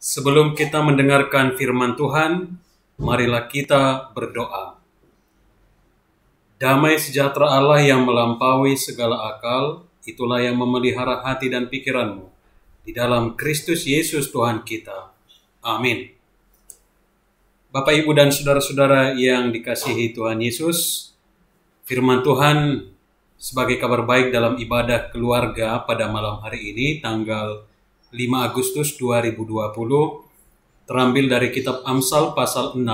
Sebelum kita mendengarkan firman Tuhan, marilah kita berdoa. Damai sejahtera Allah yang melampaui segala akal, itulah yang memelihara hati dan pikiranmu di dalam Kristus Yesus Tuhan kita. Amin. Bapak, Ibu, dan saudara-saudara yang dikasihi Tuhan Yesus, firman Tuhan sebagai kabar baik dalam ibadah keluarga pada malam hari ini, tanggal 5 Agustus 2020, terambil dari kitab Amsal pasal 6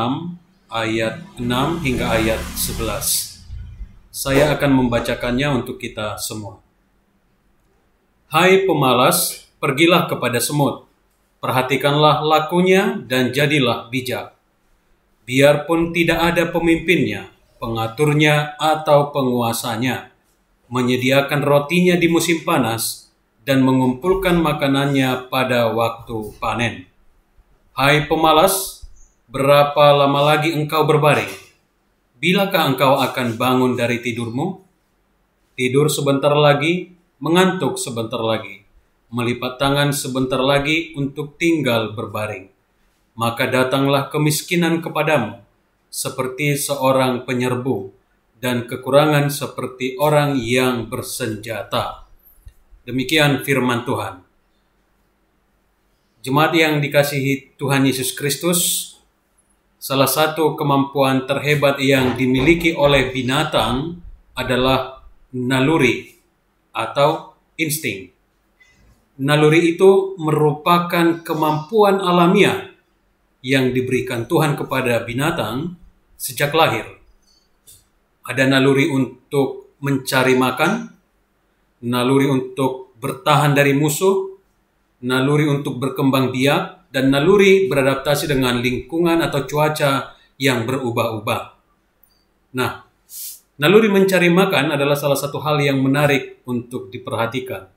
ayat 6 hingga ayat 11. Saya akan membacakannya untuk kita semua. Hai pemalas, pergilah kepada semut, perhatikanlah lakunya dan jadilah bijak. Biarpun tidak ada pemimpinnya, pengaturnya atau penguasanya, menyediakan rotinya di musim panas, dan mengumpulkan makanannya pada waktu panen. Hai pemalas, berapa lama lagi engkau berbaring? Bilakah engkau akan bangun dari tidurmu? Tidur sebentar lagi, mengantuk sebentar lagi, melipat tangan sebentar lagi untuk tinggal berbaring. Maka datanglah kemiskinan kepadamu, seperti seorang penyerbu, dan kekurangan seperti orang yang bersenjata. Demikian firman Tuhan. Jemaat yang dikasihi Tuhan Yesus Kristus, salah satu kemampuan terhebat yang dimiliki oleh binatang adalah naluri atau insting. Naluri itu merupakan kemampuan alamiah yang diberikan Tuhan kepada binatang sejak lahir. Ada naluri untuk mencari makan, naluri untuk bertahan dari musuh, naluri untuk berkembang biak, dan naluri beradaptasi dengan lingkungan atau cuaca yang berubah-ubah. Nah, naluri mencari makan adalah salah satu hal yang menarik untuk diperhatikan.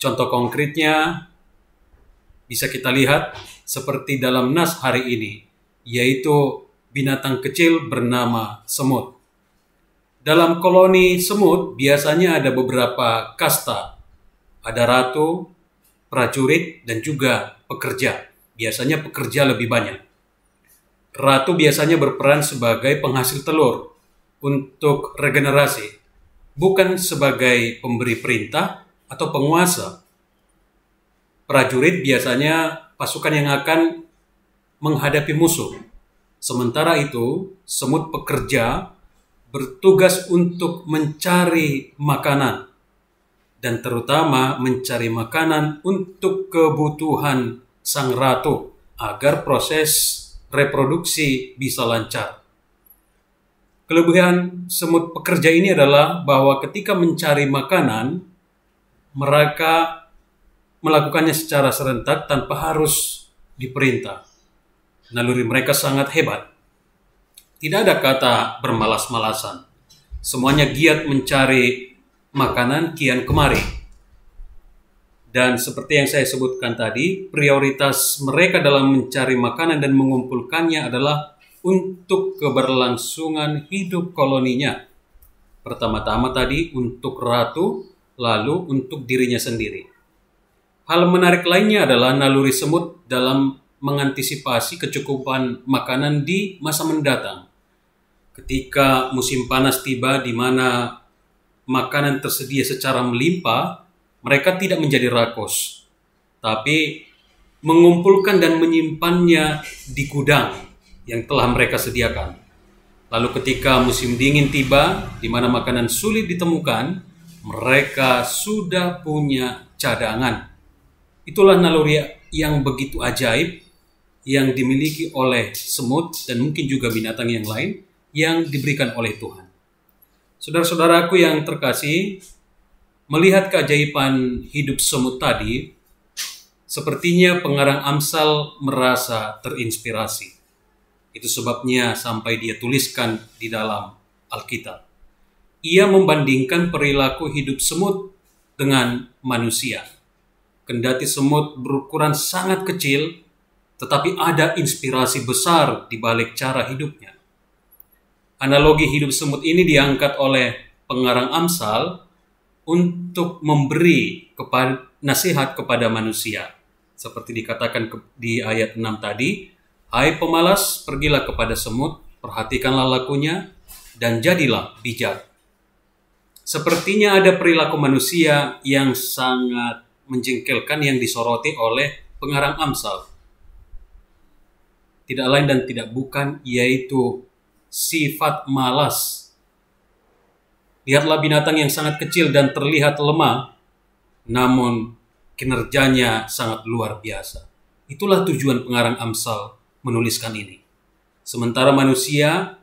Contoh konkretnya bisa kita lihat seperti dalam nas hari ini, yaitu binatang kecil bernama semut. Dalam koloni semut biasanya ada beberapa kasta. Ada ratu, prajurit, dan juga pekerja. Biasanya pekerja lebih banyak. Ratu biasanya berperan sebagai penghasil telur untuk regenerasi, bukan sebagai pemberi perintah atau penguasa. Prajurit biasanya pasukan yang akan menghadapi musuh. Sementara itu, semut pekerja bertugas untuk mencari makanan, dan terutama mencari makanan untuk kebutuhan sang ratu agar proses reproduksi bisa lancar. Kelebihan semut pekerja ini adalah bahwa ketika mencari makanan, mereka melakukannya secara serentak tanpa harus diperintah. Naluri mereka sangat hebat. Tidak ada kata bermalas-malasan. Semuanya giat mencari makanan kian kemari. Dan seperti yang saya sebutkan tadi, prioritas mereka dalam mencari makanan dan mengumpulkannya adalah untuk keberlangsungan hidup koloninya. Pertama-tama tadi untuk ratu, lalu untuk dirinya sendiri. Hal menarik lainnya adalah naluri semut dalam mengantisipasi kecukupan makanan di masa mendatang. Ketika musim panas tiba di mana makanan tersedia secara melimpah, mereka tidak menjadi rakus, tapi mengumpulkan dan menyimpannya di gudang yang telah mereka sediakan. Lalu ketika musim dingin tiba, di mana makanan sulit ditemukan, mereka sudah punya cadangan. Itulah naluri yang begitu ajaib yang dimiliki oleh semut dan mungkin juga binatang yang lain yang diberikan oleh Tuhan. Saudara-saudaraku yang terkasih, melihat keajaiban hidup semut tadi, sepertinya pengarang Amsal merasa terinspirasi. Itu sebabnya sampai dia tuliskan di dalam Alkitab. Ia membandingkan perilaku hidup semut dengan manusia. Kendati semut berukuran sangat kecil, tetapi ada inspirasi besar di balik cara hidupnya. Analogi hidup semut ini diangkat oleh pengarang Amsal untuk memberi nasihat kepada manusia. Seperti dikatakan di ayat 6 tadi, hai pemalas, pergilah kepada semut, perhatikanlah lakunya, dan jadilah bijak. Sepertinya ada perilaku manusia yang sangat menjengkelkan yang disoroti oleh pengarang Amsal. Tidak lain dan tidak bukan, yaitu sifat malas. Lihatlah binatang yang sangat kecil dan terlihat lemah, namun kinerjanya sangat luar biasa. Itulah tujuan pengarang Amsal menuliskan ini. Sementara manusia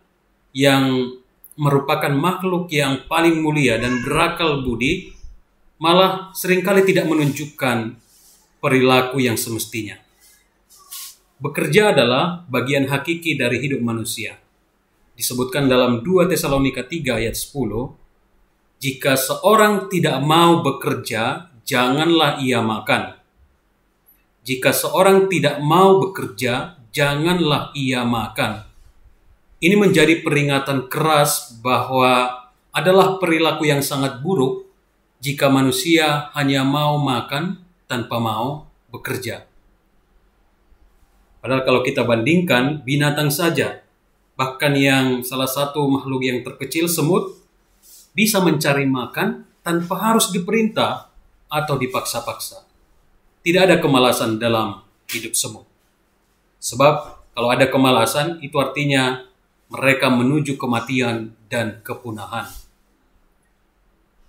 yang merupakan makhluk yang paling mulia dan berakal budi, malah seringkali tidak menunjukkan perilaku yang semestinya. Bekerja adalah bagian hakiki dari hidup manusia. Disebutkan dalam 2 Tesalonika 3 ayat 10, jika seorang tidak mau bekerja, janganlah ia makan. Jika seorang tidak mau bekerja, janganlah ia makan. Ini menjadi peringatan keras bahwa adalah perilaku yang sangat buruk jika manusia hanya mau makan tanpa mau bekerja. Padahal kalau kita bandingkan binatang saja, bahkan yang salah satu makhluk yang terkecil, semut, bisa mencari makan tanpa harus diperintah atau dipaksa-paksa. Tidak ada kemalasan dalam hidup semut. Sebab kalau ada kemalasan, itu artinya mereka menuju kematian dan kepunahan.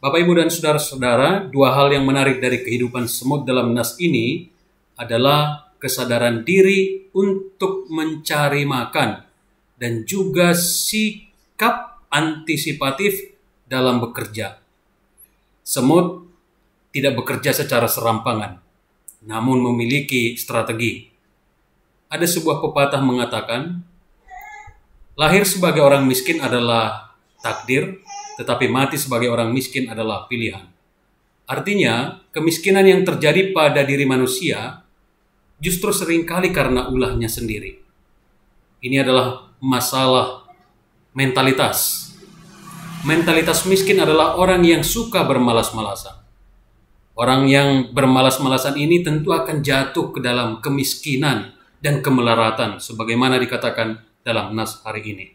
Bapak, Ibu, dan saudara-saudara, dua hal yang menarik dari kehidupan semut dalam nas ini adalah kesadaran diri untuk mencari makan dan juga sikap antisipatif dalam bekerja. Semut tidak bekerja secara serampangan, namun memiliki strategi. Ada sebuah pepatah mengatakan, lahir sebagai orang miskin adalah takdir, tetapi mati sebagai orang miskin adalah pilihan. Artinya, kemiskinan yang terjadi pada diri manusia justru seringkali karena ulahnya sendiri. Ini adalah masalah mentalitas. Mentalitas miskin adalah orang yang suka bermalas-malasan. Orang yang bermalas-malasan ini tentu akan jatuh ke dalam kemiskinan dan kemelaratan, sebagaimana dikatakan dalam nas hari ini.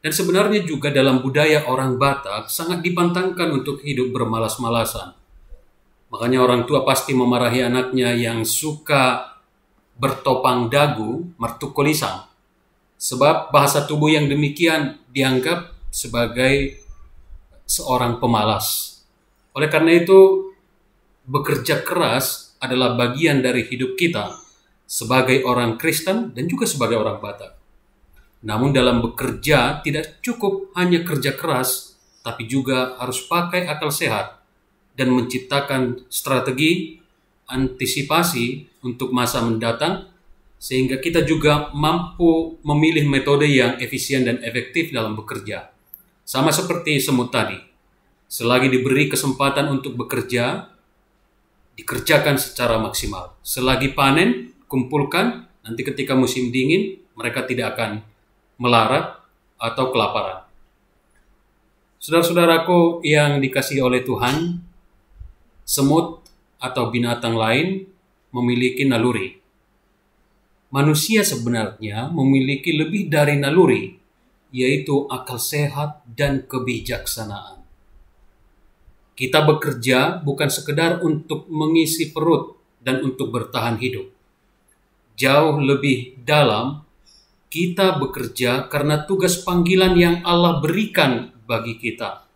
Dan sebenarnya juga dalam budaya orang Batak sangat dipantangkan untuk hidup bermalas-malasan. Makanya orang tua pasti memarahi anaknya yang suka bertopang dagu, mertukulisang. Sebab bahasa tubuh yang demikian dianggap sebagai seorang pemalas. Oleh karena itu, bekerja keras adalah bagian dari hidup kita sebagai orang Kristen dan juga sebagai orang Batak. Namun dalam bekerja tidak cukup hanya kerja keras, tapi juga harus pakai akal sehat dan menciptakan strategi antisipasi untuk masa mendatang, sehingga kita juga mampu memilih metode yang efisien dan efektif dalam bekerja. Sama seperti semut tadi, selagi diberi kesempatan untuk bekerja, dikerjakan secara maksimal. Selagi panen, kumpulkan, nanti ketika musim dingin, mereka tidak akan melarat atau kelaparan. Saudara-saudaraku yang dikasihi oleh Tuhan, semut atau binatang lain memiliki naluri. Manusia sebenarnya memiliki lebih dari naluri, yaitu akal sehat dan kebijaksanaan. Kita bekerja bukan sekedar untuk mengisi perut dan untuk bertahan hidup. Jauh lebih dalam, kita bekerja karena tugas panggilan yang Allah berikan bagi kita.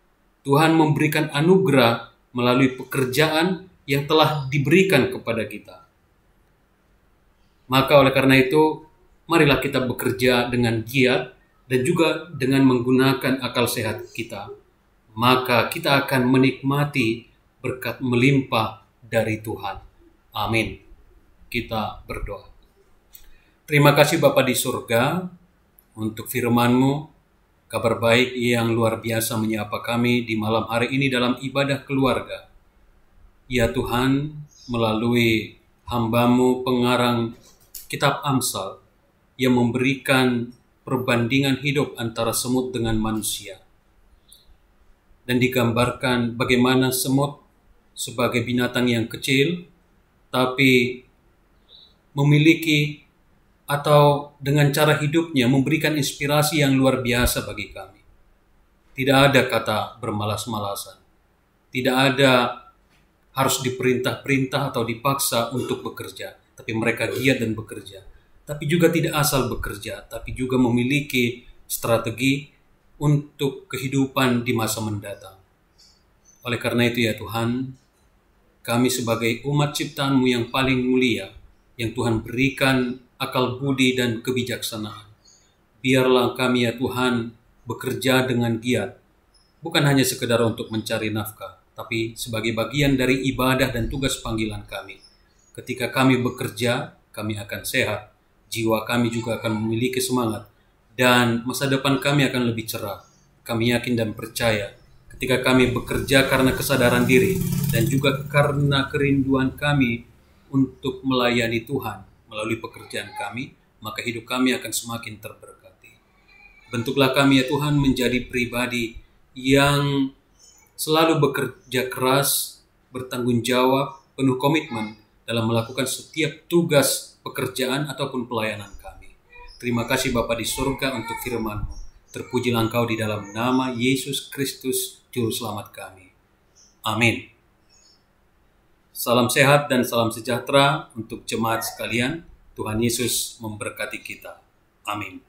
Tuhan memberikan anugerah melalui pekerjaan yang telah diberikan kepada kita. Maka oleh karena itu, marilah kita bekerja dengan giat dan juga dengan menggunakan akal sehat kita. Maka kita akan menikmati berkat melimpah dari Tuhan. Amin. Kita berdoa. Terima kasih Bapa di surga untuk firman-Mu, kabar baik yang luar biasa menyapa kami di malam hari ini dalam ibadah keluarga. Ya Tuhan, melalui hamba-Mu pengarang kitab Amsal yang memberikan perbandingan hidup antara semut dengan manusia. Dan digambarkan bagaimana semut sebagai binatang yang kecil, tapi memiliki atau dengan cara hidupnya memberikan inspirasi yang luar biasa bagi kami. Tidak ada kata bermalas-malasan. Tidak ada harus diperintah-perintah atau dipaksa untuk bekerja. Tapi mereka giat dan bekerja. Tapi juga tidak asal bekerja, tapi juga memiliki strategi untuk kehidupan di masa mendatang. Oleh karena itu ya Tuhan, kami sebagai umat ciptaan-Mu yang paling mulia, yang Tuhan berikan akal budi dan kebijaksanaan, biarlah kami ya Tuhan bekerja dengan giat, bukan hanya sekedar untuk mencari nafkah, tapi sebagai bagian dari ibadah dan tugas panggilan kami. Ketika kami bekerja, kami akan sehat, jiwa kami juga akan memiliki semangat, dan masa depan kami akan lebih cerah. Kami yakin dan percaya ketika kami bekerja karena kesadaran diri dan juga karena kerinduan kami untuk melayani Tuhan melalui pekerjaan kami, maka hidup kami akan semakin terberkati. Bentuklah kami ya Tuhan menjadi pribadi yang selalu bekerja keras, bertanggung jawab, penuh komitmen dalam melakukan setiap tugas pekerjaan ataupun pelayanan kami. Terima kasih Bapa di surga untuk firman-Mu. Terpujilah Engkau di dalam nama Yesus Kristus, Juru Selamat kami. Amin. Salam sehat dan salam sejahtera untuk jemaat sekalian. Tuhan Yesus memberkati kita. Amin.